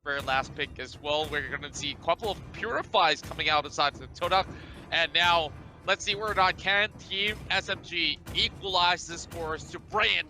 very last pick as well. We're going to see a couple of Purifies coming out inside the Todak. And now, let's see where or not can Team SMG equalize the scores to bring it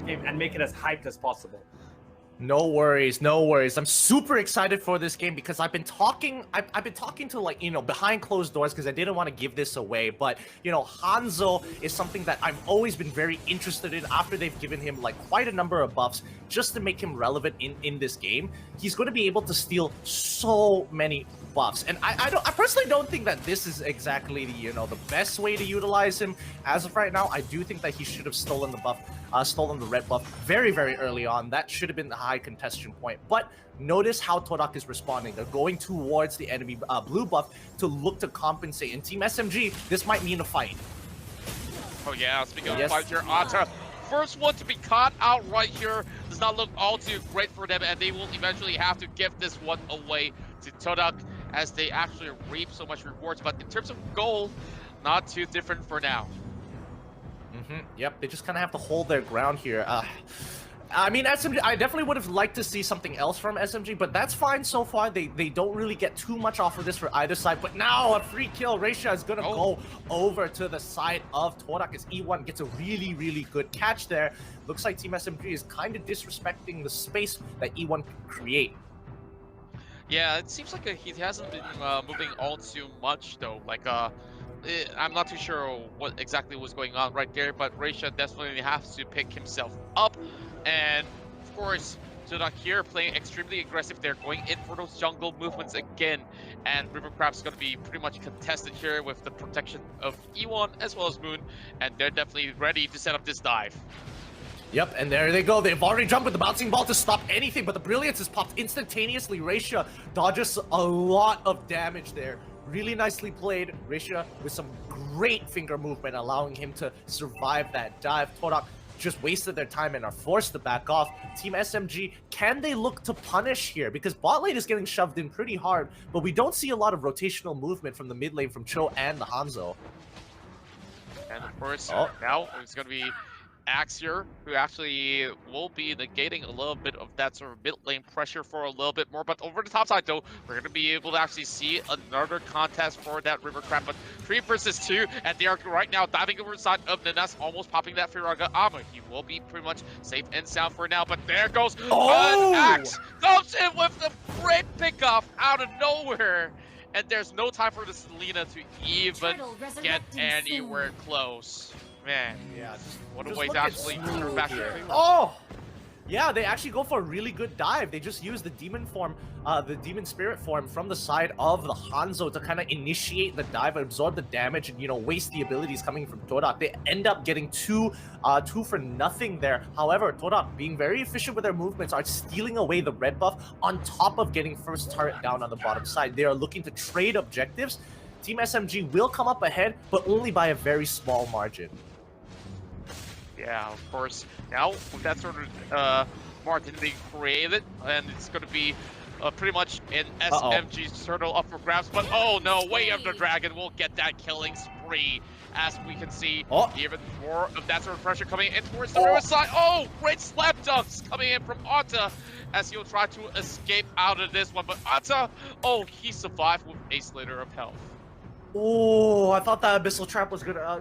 in. And make it as hyped as possible. No worries, no worries. I'm super excited for this game because I've been talking to, like, you know, behind closed doors because I didn't want to give this away. But, you know, Hanzo is something that I've always been very interested in after they've given him like quite a number of buffs just to make him relevant in this game. He's going to be able to steal so many buffs. And I personally don't think that this is exactly the, you know, the best way to utilize him. As of right now, I do think that he should have stolen the buff, stolen the red buff very, very early on. That should have been the high contestation point. But notice how Todak is responding. They're going towards the enemy blue buff to look to compensate. And Team SMG, this might mean a fight. Oh yeah, speaking of fight here, Ata, first one to be caught out right here. Does not look all too great for them, and they will eventually have to give this one away to Todak as they actually reap so much rewards. But in terms of goal, not too different for now. Yep, they just kind of have to hold their ground here. I mean, SMG, I definitely would have liked to see something else from SMG, but that's fine so far. They don't really get too much off of this for either side. But now a free kill. Reisha is going to go over to the side of Todak as E1 gets a really, really good catch there. Looks like Team SMG is kind of disrespecting the space that E1 can create. Yeah, it seems like he hasn't been moving all too much, though. Like, I'm not too sure what exactly was going on right there, but Reisha definitely has to pick himself up. And, of course, Todak here playing extremely aggressive. They're going in for those jungle movements again. And River Crab's going to be pretty much contested here with the protection of E1 as well as Moon. And they're definitely ready to set up this dive. Yep, and there they go. They've already jumped with the bouncing ball to stop anything, but the Brilliance is popped instantaneously. Reisha dodges a lot of damage there. Really nicely played. Reisha with some great finger movement, allowing him to survive that dive. Todak just wasted their time and are forced to back off. Team SMG, can they look to punish here? Because bot lane is getting shoved in pretty hard, but we don't see a lot of rotational movement from the mid lane from Cho and the Hanzo. And of course, now it's going to be Axior, who actually will be negating a little bit of that sort of mid lane pressure for a little bit more. But over the top side, though, we're going to be able to actually see another contest for that River Crab. But 3 versus 2, and they are right now diving over the side of Nanas, almost popping that Firaga armor. He will be pretty much safe and sound for now. But there goes Axe, goes in with the great pickoff out of nowhere. And there's no time for the Selena to even get anywhere close. Man, yeah, what a way to actually turn back here. Yeah, they actually go for a really good dive. They just use the demon form, the demon spirit form from the side of the Hanzo to kind of initiate the dive, absorb the damage, and, you know, waste the abilities coming from Todak. They end up getting two for nothing there. However, Todak, being very efficient with their movements, are stealing away the red buff on top of getting first turret down on the bottom side. They are looking to trade objectives. Team SMG will come up ahead, but only by a very small margin. Yeah, of course. Now, with that sort of margin being created, and it's going to be pretty much an SMG's turtle up for grabs. But oh no, Way of the Dragon will get that killing spree. As we can see, even more of that sort of pressure coming in towards the river side. Oh, great slap dunks coming in from Ata as he'll try to escape out of this one. But Ata, he survived with a slither of health. Oh, I thought that Abyssal Trap was gonna,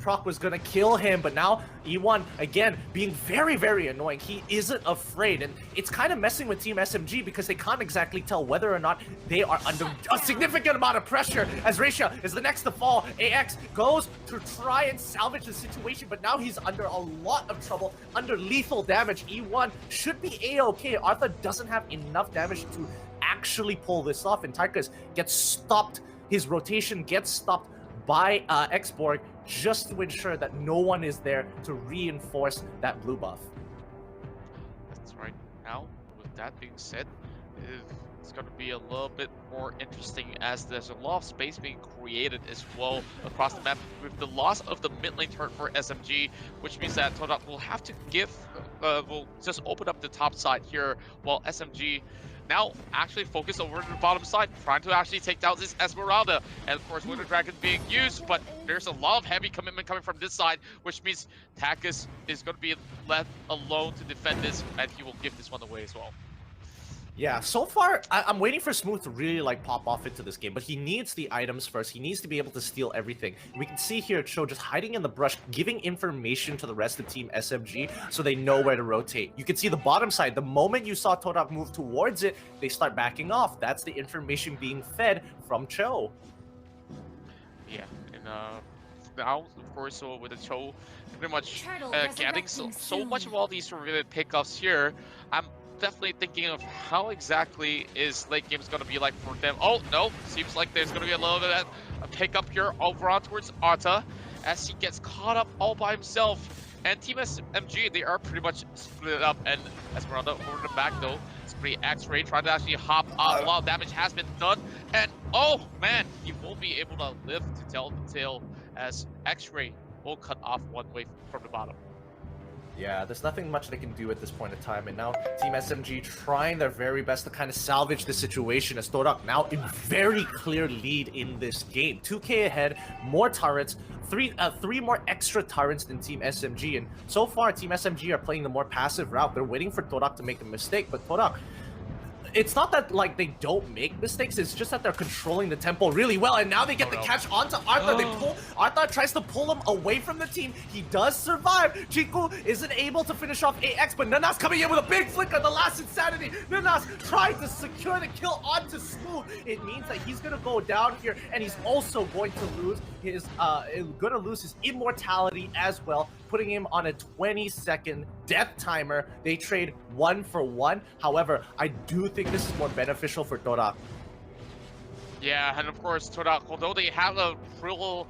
Proc was gonna kill him, but now E1, again, being very, very annoying. He isn't afraid, and it's kind of messing with Team SMG because they can't exactly tell whether or not they are under a significant amount of pressure, as Reisha is the next to fall. AX goes to try and salvage the situation, but now he's under a lot of trouble, under lethal damage. E1 should be A-okay. Arthur doesn't have enough damage to actually pull this off, and Tarkus gets stopped. His rotation gets stopped by Xborg just to ensure that no one is there to reinforce that blue buff. That's right. Now, with that being said, it's going to be a little bit more interesting as there's a lot of space being created as well across the map with the loss of the mid lane turret for SMG, which means that Todak will have to will just open up the top side here while SMG now actually focus over to the bottom side, trying to actually take down this Esmeralda. And of course, Winter Dragon being used, but there's a lot of heavy commitment coming from this side, which means Takis is going to be left alone to defend this, and he will give this one away as well. Yeah, so far, I'm waiting for Smooth to really like pop off into this game, but he needs the items first. He needs to be able to steal everything. We can see here Cho just hiding in the brush, giving information to the rest of Team SMG so they know where to rotate. You can see the bottom side. The moment you saw Torak move towards it, they start backing off. That's the information being fed from Cho. Yeah, and now, of course, so with the Cho pretty much getting so much of all these sort of pickups here, I'm definitely thinking of how exactly is late games going to be like for them. Oh, no, seems like there's going to be a little bit of a pickup here over on towards Arta as he gets caught up all by himself. And Team SMG, they are pretty much split up. And Esmeralda over the back, though. It's pretty X-Ray trying to actually hop up. A lot of damage has been done. And, oh, man, he won't be able to live to tell the tale as X-Ray will cut off one way from the bottom. Yeah, there's nothing much they can do at this point in time, and now Team SMG trying their very best to kind of salvage the situation as Torak now in very clear lead in this game. 2k ahead, more turrets, three more extra turrets than Team SMG, and so far Team SMG are playing the more passive route. They're waiting for Torak to make a mistake, but Torak, it's not that like they don't make mistakes, it's just that they're controlling the tempo really well, and now they get the catch onto Arta. They pull Arta, tries to pull him away from the team. He does survive. Chiku isn't able to finish off AX, but Nanas coming in with a big flicker, the last insanity. Nanas trying to secure the kill onto Smooth. It means that he's gonna go down here, and he's also going to lose his immortality as well, putting him on a 20-second death timer. They trade 1 for 1. However, I do think this is more beneficial for Torak. Yeah, and of course, Torak, although they have a real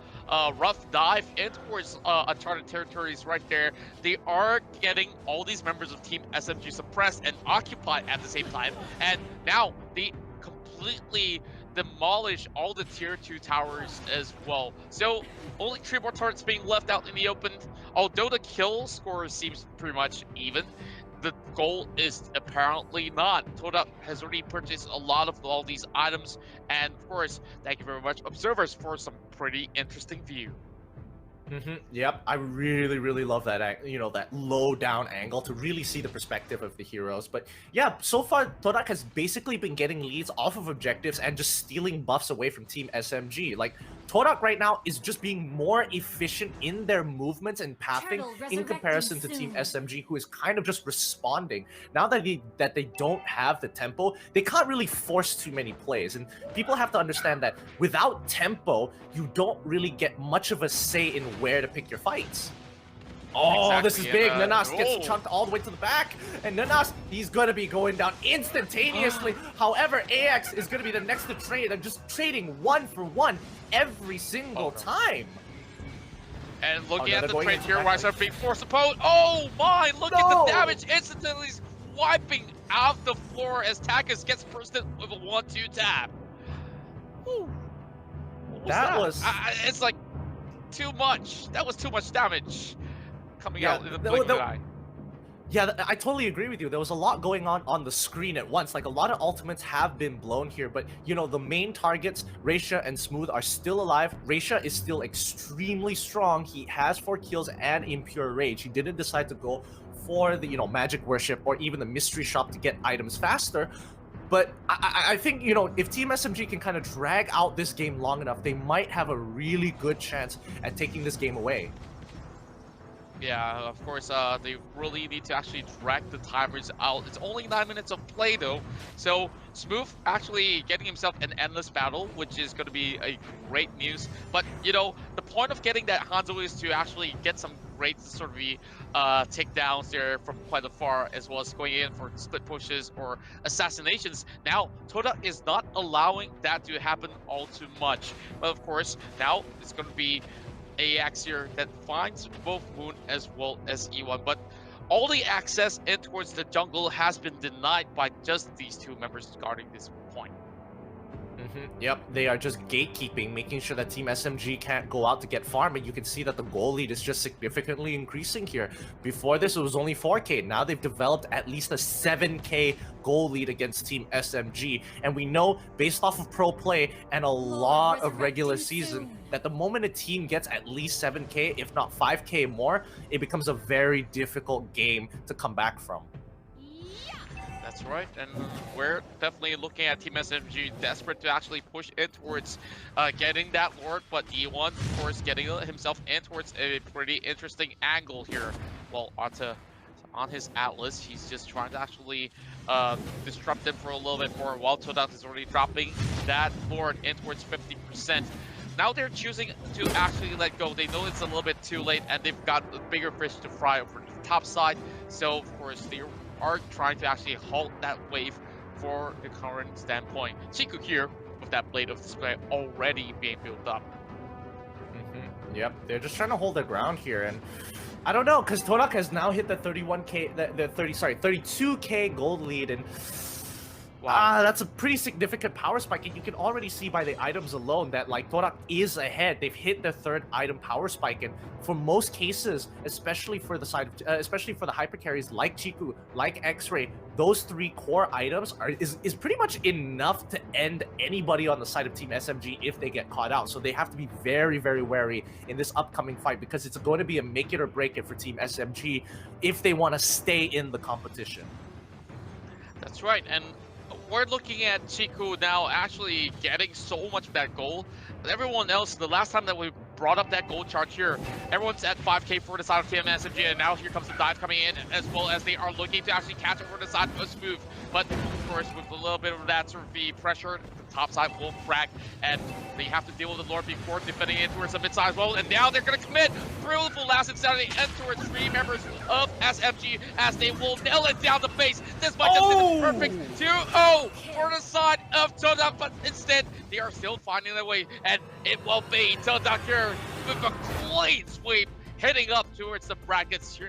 rough dive in towards uncharted territories right there, they are getting all these members of Team SMG suppressed and occupied at the same time. And now they completely demolish all the tier 2 towers as well. So only 3 more turrets being left out in the open. Although the kill score seems pretty much even, the goal is apparently not. Torak has already purchased a lot of all these items, and of course, thank you very much, observers, for some pretty interesting view. Yep, I really love that, you know, that low down angle to really see the perspective of the heroes. But yeah, so far Torak has basically been getting leads off of objectives and just stealing buffs away from Team SMG. Like, Torak right now is just being more efficient in their movements and pathing in comparison to Team SMG, who is kind of just responding. Now that they don't have the tempo, they can't really force too many plays. And people have to understand that without tempo, you don't really get much of a say in where to pick your fights. Oh, exactly. This is big. Nanas gets chunked all the way to the back, and Nanas, he's gonna be going down instantaneously. However, AX is gonna be the next to trade. They're just trading 1 for 1 every single time. And looking at the trade here, Rise being forced to pose. Oh my, look at the damage. Instantly wiping out the floor as Takis gets bursted with a 1-2 tap. That was it's like too much. That was too much damage coming out in the blink of an eye. Yeah, I totally agree with you. There was a lot going on the screen at once. Like, a lot of ultimates have been blown here, but you know, the main targets, Reisha and Smooth, are still alive. Reisha is still extremely strong. He has 4 kills and Impure Rage. He didn't decide to go for the, you know, Magic Worship or even the Mystery Shop to get items faster. But I think, you know, if Team SMG can kind of drag out this game long enough, they might have a really good chance at taking this game away. Yeah, of course, they really need to actually drag the timers out. It's only 9 minutes of play, though. So, Smooth actually getting himself an endless battle, which is going to be a great news. But, you know, the point of getting that Hanzo is to actually get some great sort of takedowns there from quite afar, as well as going in for split pushes or assassinations. Now, Torak is not allowing that to happen all too much. But, of course, now it's going to be AX here that finds both Moon as well as E1, but all the access in towards the jungle has been denied by just these 2 members guarding this point. Yep, they are just gatekeeping, making sure that Team SMG can't go out to get farm, and you can see that the goal lead is just significantly increasing here. Before this, it was only 4k. Now they've developed at least a 7k goal lead against Team SMG, and we know, based off of pro play and a lot of regular season, that the moment a team gets at least 7k, if not 5k more, it becomes a very difficult game to come back from. That's right, and we're definitely looking at Team SMG desperate to actually push in towards getting that Lord, but E1, of course, getting himself in towards a pretty interesting angle here. Well, on his Atlas, he's just trying to actually disrupt him for a little bit more, while Todak is already dropping that Lord in towards 50%. Now they're choosing to actually let go. They know it's a little bit too late, and they've got bigger fish to fry over the top side. So, of course, they are trying to actually halt that wave for the current standpoint. Chiku here with that blade of display already being built up. Yep, they're just trying to hold their ground here, and I don't know, because Todak has now hit the 32k gold lead, and Wow. that's a pretty significant power spike, and you can already see by the items alone that like Todak is ahead. They've hit their third item power spike, and for most cases, especially for the side, especially for the hyper carries like Chiku, like X-Ray, those three core items is pretty much enough to end anybody on the side of Team SMG if they get caught out. So they have to be very, very wary in this upcoming fight, because it's going to be a make it or break it for Team SMG if they want to stay in the competition. That's right, and we're looking at Chiku now actually getting so much of that gold. But everyone else, the last time that we brought up that gold chart here, everyone's at 5k for the side of Team SMG, and now here comes the dive coming in, as well as they are looking to actually catch it for the side of Smooth. But of course, with a little bit of that sort of the pressure, the top side will crack, and they have to deal with the Lord before defending it towards the mid side as well. And now they're going to commit beautiful last insanity and towards 3 members of SMG as they will nail it down the base. This might just be the perfect 2-0 for the side of Todak, but instead they are still finding their way, and it will be Todak here with a clean sweep heading up towards the brackets here.